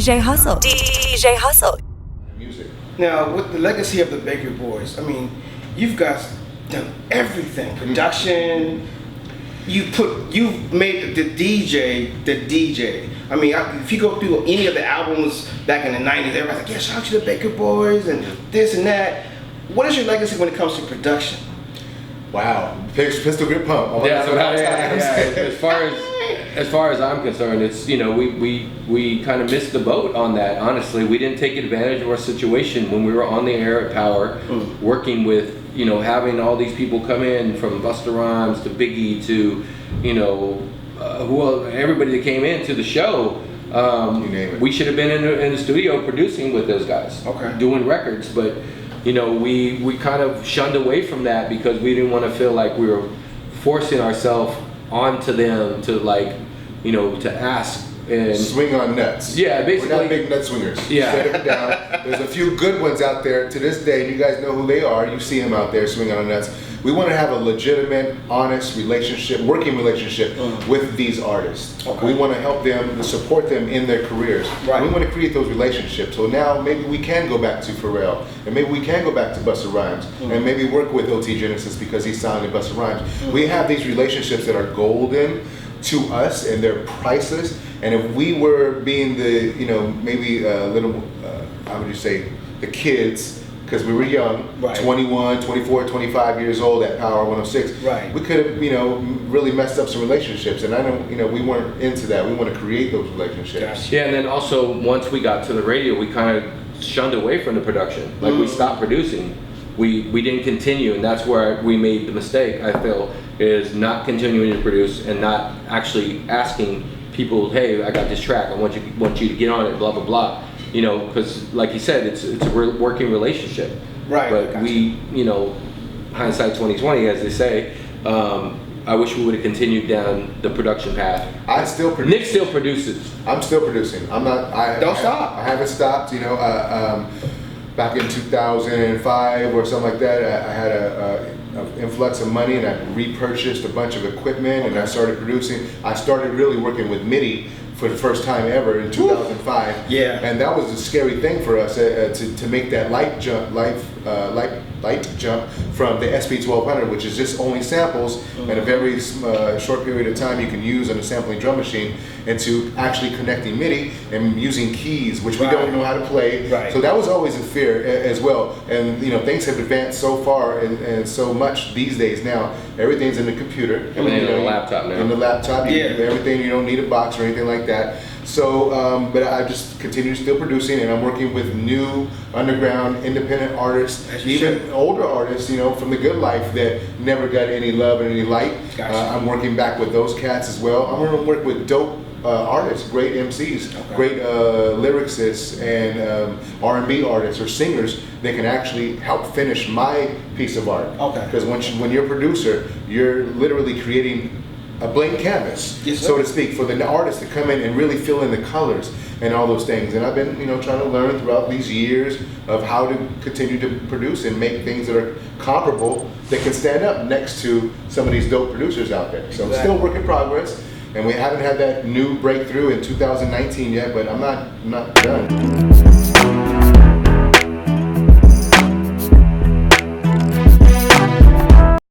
DJ Hustle. DJ Hustle. Music. Now, with the legacy of the Baka Boyz, I mean, you've guys done everything. Production. You've made the DJ. I mean, if you go through any of the albums back in the 90s, everybody's like, yeah, shout out to the Baka Boyz and this and that. What is your legacy when it comes to production? Wow, pistol grip pump. Yeah, as far as I'm concerned, it's, you know, we kind of missed the boat on that. Honestly, we didn't take advantage of our situation when we were on the air at Power, working with, you know, having all these people come in from Busta Rhymes to Biggie to, you know, everybody that came into the show. You name it. We should have been in the studio producing with those guys, doing records, but. You know, we kind of shunned away from that because we didn't want to feel like we were forcing ourselves onto them to, like, you know, to ask and swing on nuts. Yeah, basically. We're not big nut swingers. Yeah. Set it down. There's a few good ones out there to this day. You guys know who they are. You see them out there swinging on nuts. We want to have a legitimate, honest relationship, working relationship with these artists. We want to help them, support them in their careers. Right. We want to create those relationships. So now maybe we can go back to Pharrell, and maybe we can go back to Busta Rhymes, and maybe work with OT Genesis because he's signed to Busta Rhymes. We have these relationships that are golden to us, and they're priceless. And if we were being the, you know, maybe a little, how would you say, the kids, because we were young, 21, 24, 25 years old at Power 106. We could have, you know, really messed up some relationships, and I don't, you know, we weren't into that. We want to create those relationships. Yeah, and then also once we got to the radio, we kind of shunned away from the production. Like we stopped producing. We didn't continue, and that's where we made the mistake, I feel, is not continuing to produce and not actually asking people, hey, I got this track, I want you to get on it, blah, blah, blah. You know, because like you said, it's a working relationship. Right. But we, you know, hindsight 2020, as they say. I wish we would have continued down the production path. I still produce. Nick still produces. I'm still producing. I'm not. Don't stop. I haven't stopped. You know, back in 2005 or something like that, I had an influx of money and I repurchased a bunch of equipment and I started producing. I started really working with MIDI for the first time ever in 2005. Yeah. And that was a scary thing for us to make that light jump from the SP1200, which is just only samples and a very short period of time you can use on a sampling drum machine, into actually connecting MIDI and using keys, which we don't know how to play. So that was always a fear as well. And you know, things have advanced so far and so much these days now. Everything's in the computer. Everything's in the laptop now. In the laptop, you can do everything. You don't need a box or anything like that. So, but I just continue still producing, and I'm working with new underground independent artists, even older artists, you know, from the good life that never got any love and any light. I'm working back with those cats as well. I'm going to work with dope artists, great MCs, great lyricists, and R&B artists or singers that can actually help finish my piece of art. Because when you're a producer, you're literally creating a blank canvas, so to speak, for the artist to come in and really fill in the colors and all those things. And I've been, you know, trying to learn throughout these years of how to continue to produce and make things that are comparable, that can stand up next to some of these dope producers out there. So still work in progress, and we haven't had that new breakthrough in 2019 yet, but I'm not done.